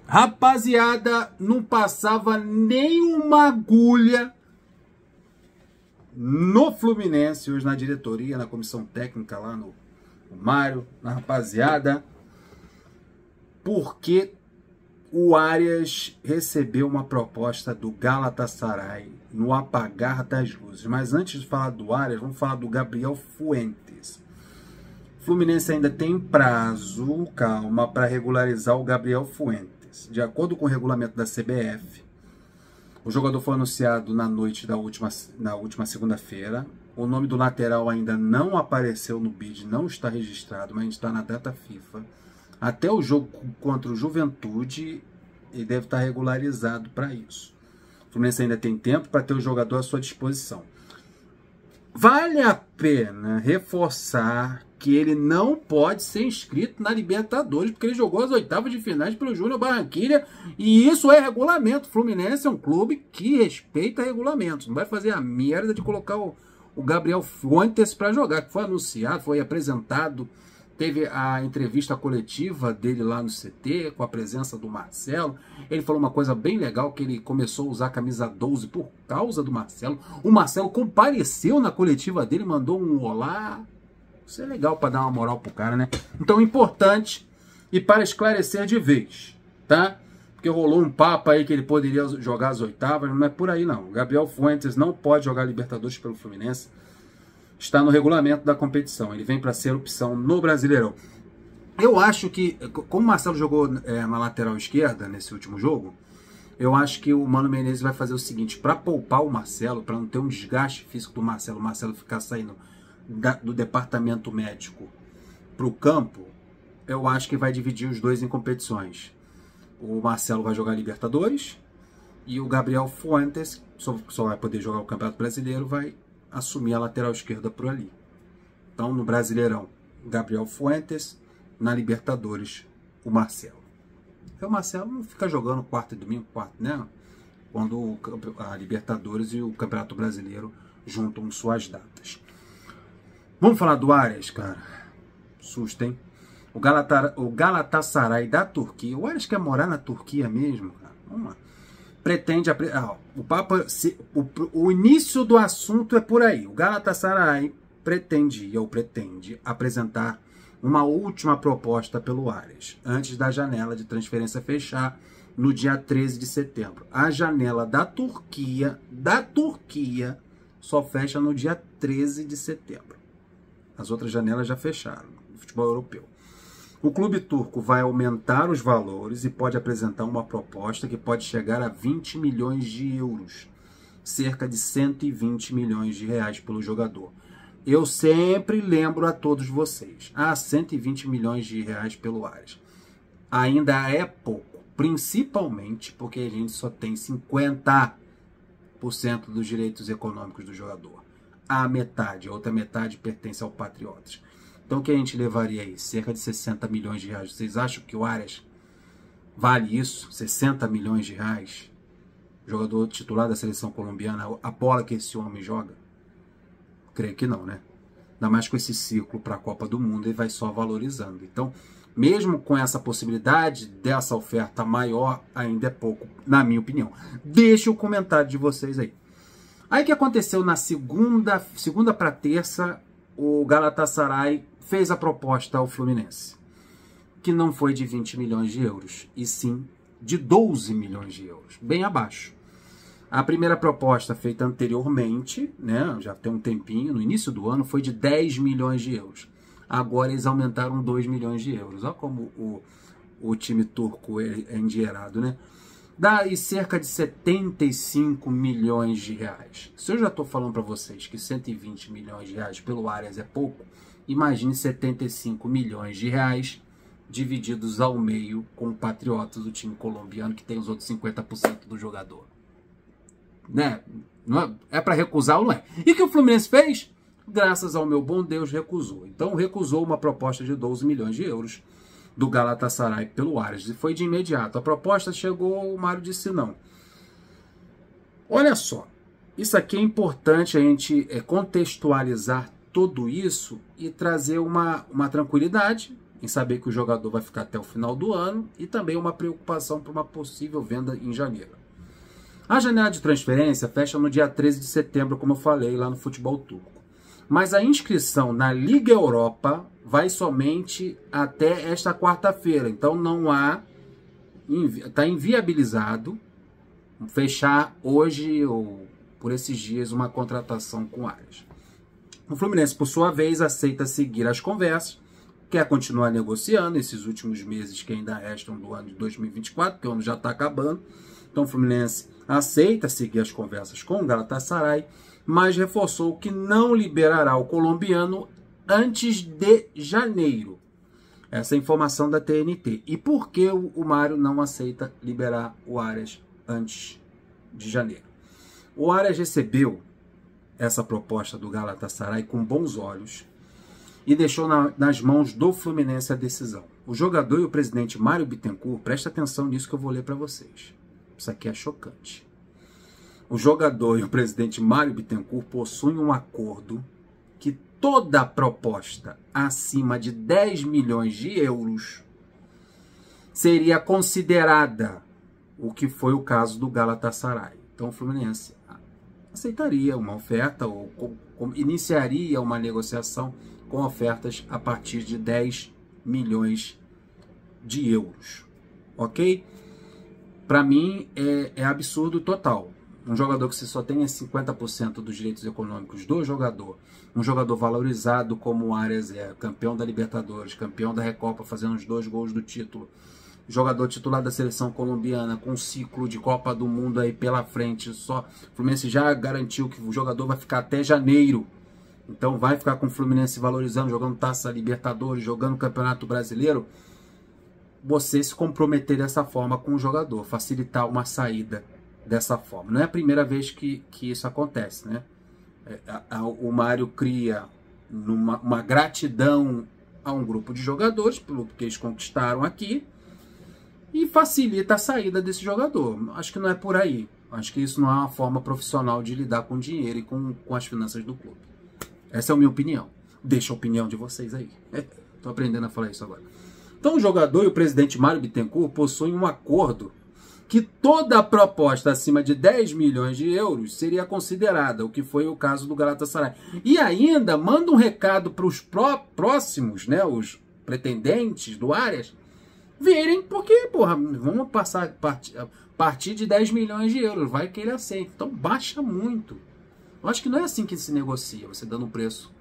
Rapaziada, não passava nenhuma agulha no Fluminense, hoje na diretoria, na comissão técnica lá no Mário, na rapaziada, porque o Arias recebeu uma proposta do Galatasaray no apagar das luzes. Mas antes de falar do Arias, vamos falar do Gabriel Fuentes. O Fluminense ainda tem prazo, calma, para regularizar o Gabriel Fuentes. De acordo com o regulamento da CBF, o jogador foi anunciado na noite na última segunda-feira. O nome do lateral ainda não apareceu no BID, não está registrado, mas a gente está na data FIFA. Até o jogo contra o Juventude, ele deve estar regularizado para isso. O Fluminense ainda tem tempo para ter o jogador à sua disposição. Vale a pena reforçar que ele não pode ser inscrito na Libertadores, porque ele jogou as oitavas de finais pelo Júnior Barranquilla, e isso é regulamento. O Fluminense é um clube que respeita regulamentos, não vai fazer a merda de colocar o Gabriel Fuentes para jogar, que foi anunciado, foi apresentado, teve a entrevista coletiva dele lá no CT, com a presença do Marcelo. Ele falou uma coisa bem legal, que ele começou a usar a camisa 12 por causa do Marcelo. O Marcelo compareceu na coletiva dele, mandou um olá. Isso é legal para dar uma moral pro cara, né? Então, importante, e para esclarecer de vez, tá? Porque rolou um papo aí que ele poderia jogar as oitavas, não é por aí não. O Gabriel Fuentes não pode jogar Libertadores pelo Fluminense. Está no regulamento da competição. Ele vem para ser opção no Brasileirão. Eu acho que, como o Marcelo jogou na lateral esquerda nesse último jogo, eu acho que o Mano Menezes vai fazer o seguinte: para poupar o Marcelo, para não ter um desgaste físico do Marcelo, o Marcelo ficar saindo do departamento médico para o campo, eu acho que vai dividir os dois em competições. O Marcelo vai jogar Libertadores e o Gabriel Fuentes só vai poder jogar o Campeonato Brasileiro, vai assumir a lateral esquerda por ali. Então, no Brasileirão, Gabriel Fuentes, na Libertadores, o Marcelo. Então, o Marcelo não fica jogando quarta e domingo, né? Quando a Libertadores e o Campeonato Brasileiro juntam suas datas. Vamos falar do Arias, cara? Susto, hein? O Galatasaray da Turquia. O Arias quer morar na Turquia mesmo, cara? Vamos lá. Pretende... O início do assunto é por aí. O Galatasaray pretende apresentar uma última proposta pelo Arias, antes da janela de transferência fechar no dia 13 de setembro. A janela da Turquia só fecha no dia 13 de setembro. As outras janelas já fecharam, no futebol europeu. O clube turco vai aumentar os valores e pode apresentar uma proposta que pode chegar a 20 milhões de euros, cerca de 120 milhões de reais pelo jogador. Eu sempre lembro a todos vocês, 120 milhões de reais pelo Arias. Ainda é pouco, principalmente porque a gente só tem 50% dos direitos econômicos do jogador. A outra metade pertence ao Patriotas. Então, o que a gente levaria aí? Cerca de 60 milhões de reais. Vocês acham que o Arias vale isso? 60 milhões de reais? Jogador titular da seleção colombiana, a bola que esse homem joga? Creio que não, né? Ainda mais com esse ciclo para a Copa do Mundo, ele vai só valorizando. Então, mesmo com essa possibilidade dessa oferta maior, ainda é pouco, na minha opinião. Deixa o comentário de vocês aí. Aí o que aconteceu na segunda para terça, o Galatasaray fez a proposta ao Fluminense, que não foi de 20 milhões de euros, e sim de 12 milhões de euros, bem abaixo. A primeira proposta feita anteriormente, né, já tem um tempinho, no início do ano, foi de 10 milhões de euros. Agora eles aumentaram 2 milhões de euros. Olha como o time turco é endinheirado, né? Dá aí cerca de 75 milhões de reais. Se eu já estou falando para vocês que 120 milhões de reais pelo Arias é pouco, imagine 75 milhões de reais divididos ao meio com o Patriotas, do time colombiano, que tem os outros 50% do jogador. Né? Não é para recusar ou não é? E o que o Fluminense fez? Graças ao meu bom Deus, recusou. Então, recusou uma proposta de 12 milhões de euros do Galatasaray pelo Arias, e foi de imediato. A proposta chegou, o Mário disse não. Olha só, isso aqui é importante a gente contextualizar tudo isso e trazer uma tranquilidade, em saber que o jogador vai ficar até o final do ano e também uma preocupação por uma possível venda em janeiro. A janela de transferência fecha no dia 13 de setembro, como eu falei, lá no futebol turco. Mas a inscrição na Liga Europa vai somente até esta quarta-feira. Então não há, está inviabilizado fechar hoje ou por esses dias uma contratação com Arias. O Fluminense, por sua vez, aceita seguir as conversas, quer continuar negociando esses últimos meses que ainda restam do ano de 2024, porque o ano já está acabando. Então o Fluminense aceita seguir as conversas com o Galatasaray, mas reforçou que não liberará o colombiano antes de janeiro. Essa é a informação da TNT. E por que o Mário não aceita liberar o Arias antes de janeiro? O Arias recebeu essa proposta do Galatasaray com bons olhos e deixou nas mãos do Fluminense a decisão. O jogador e o presidente Mário Bittencourt, presta atenção nisso que eu vou ler para vocês. Isso aqui é chocante. O jogador e o presidente Mário Bittencourt possuem um acordo que toda proposta acima de 10 milhões de euros seria considerada, o que foi o caso do Galatasaray. Então o Fluminense aceitaria uma oferta ou iniciaria uma negociação com ofertas a partir de 10 milhões de euros. Ok? Para mim é absurdo total. Um jogador que você só tenha 50% dos direitos econômicos do jogador, um jogador valorizado como o Arias é, campeão da Libertadores, campeão da Recopa, fazendo os 2 gols do título, jogador titular da seleção colombiana, com um ciclo de Copa do Mundo aí pela frente, só o Fluminense já garantiu que o jogador vai ficar até janeiro, então vai ficar com o Fluminense valorizando, jogando Taça Libertadores, jogando Campeonato Brasileiro. Você se comprometer dessa forma com o jogador, facilitar uma saída dessa forma. Não é a primeira vez que isso acontece, né? O Mário cria uma gratidão a um grupo de jogadores pelo que eles conquistaram aqui e facilita a saída desse jogador. Acho que não é por aí. Acho que isso não é uma forma profissional de lidar com dinheiro e com as finanças do clube. Essa é a minha opinião. Deixa a opinião de vocês aí. Estou aprendendo a falar isso agora. Então o jogador e o presidente Mário Bittencourt possuem um acordo que toda proposta acima de 10 milhões de euros seria considerada, o que foi o caso do Galatasaray. E ainda manda um recado para os próximos, né, os pretendentes do Arias, verem, porque, porra, vamos partir de 10 milhões de euros, vai que ele aceita. Então baixa muito. Eu acho que não é assim que se negocia, você dando um preço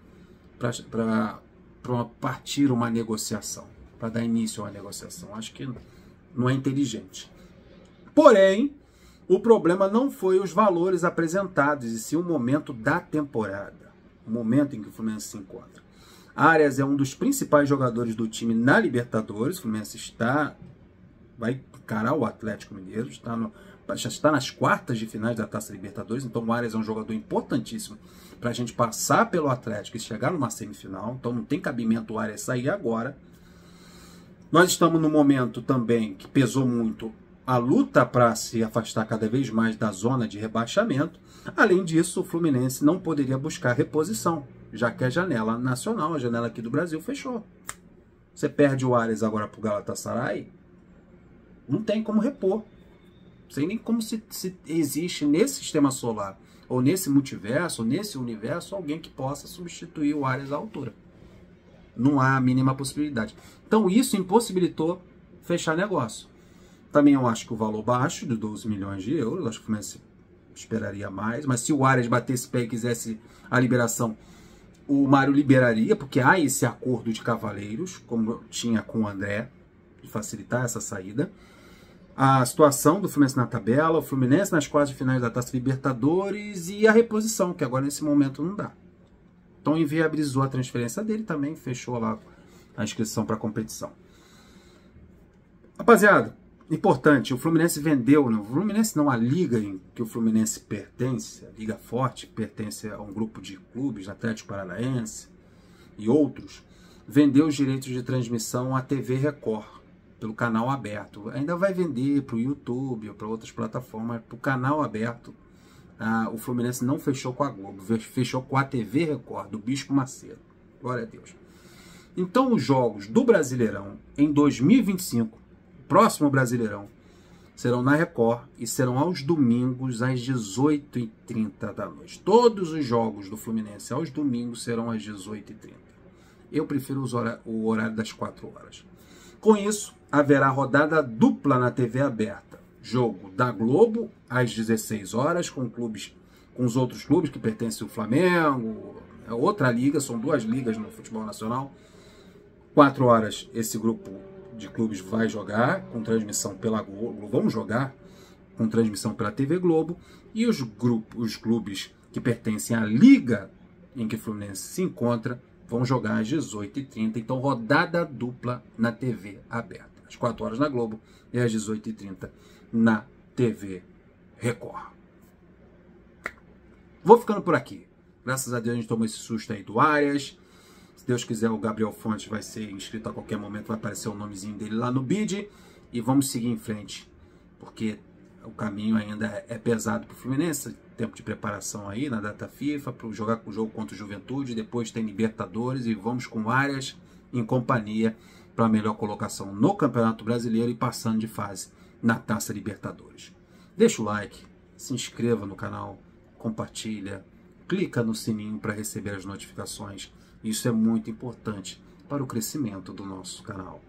para partir uma negociação, para dar início a uma negociação. Acho que não é inteligente. Porém, o problema não foi os valores apresentados, e sim o momento da temporada, o momento em que o Fluminense se encontra. Arias é um dos principais jogadores do time na Libertadores. O Fluminense vai encarar o Atlético Mineiro, já está nas quartas de finais da Taça Libertadores, então o Arias é um jogador importantíssimo para a gente passar pelo Atlético e chegar numa semifinal, então não tem cabimento o Arias sair agora. Nós estamos no momento também que pesou muito a luta para se afastar cada vez mais da zona de rebaixamento. Além disso, o Fluminense não poderia buscar reposição, já que a janela nacional, a janela aqui do Brasil, fechou. Você perde o Arias agora para o Galatasaray, não tem como repor. Não sei nem como se existe nesse sistema solar, ou nesse multiverso, ou nesse universo, alguém que possa substituir o Arias à altura. Não há a mínima possibilidade. Então isso impossibilitou fechar negócio. Também eu acho que o valor baixo, de 12 milhões de euros, acho que o Fluminense esperaria mais, mas se o Arias batesse pé e quisesse a liberação, o Mário liberaria, porque há esse acordo de cavaleiros, como tinha com o André, de facilitar essa saída. A situação do Fluminense na tabela, o Fluminense nas quartas de finais da Taça Libertadores e a reposição, que agora nesse momento não dá. Então inviabilizou a transferência dele também, fechou lá a inscrição para a competição. Rapaziada, importante, o Fluminense vendeu, o Fluminense não, a liga em que o Fluminense pertence, a Liga Forte, que pertence a um grupo de clubes, Atlético Paranaense e outros, vendeu os direitos de transmissão à TV Record, pelo canal aberto. Ainda vai vender para o YouTube ou para outras plataformas, para o canal aberto. O Fluminense não fechou com a Globo, fechou com a TV Record, do Bispo Macedo. Glória a Deus. Então os jogos do Brasileirão em 2025, próximo Brasileirão, serão na Record e serão aos domingos às 18h30 da noite. Todos os jogos do Fluminense aos domingos serão às 18h30. Eu prefiro o horário das 4 horas. Com isso, haverá rodada dupla na TV aberta. Jogo da Globo às 16 horas com os outros clubes que pertencem ao Flamengo, é outra liga, são 2 ligas no futebol nacional. 4 horas esse grupo de clubes vai jogar com transmissão pela Globo, vão jogar com transmissão pela TV Globo, e os clubes que pertencem à liga em que o Fluminense se encontra vão jogar às 18h30, então rodada dupla na TV aberta, às 4 horas na Globo e às 18h30 na TV Record. Vou ficando por aqui. Graças a Deus a gente tomou esse susto aí do Arias. Se Deus quiser, o Gabriel Fontes vai ser inscrito a qualquer momento, vai aparecer o nomezinho dele lá no bid. E vamos seguir em frente, porque o caminho ainda é pesado para o Fluminense. Tempo de preparação aí na data FIFA, para jogar o jogo contra o Juventude. Depois tem Libertadores e vamos com Arias em companhia para a melhor colocação no Campeonato Brasileiro e passando de fase na Taça Libertadores. Deixa o like, se inscreva no canal, compartilha, clica no sininho para receber as notificações. Isso é muito importante para o crescimento do nosso canal.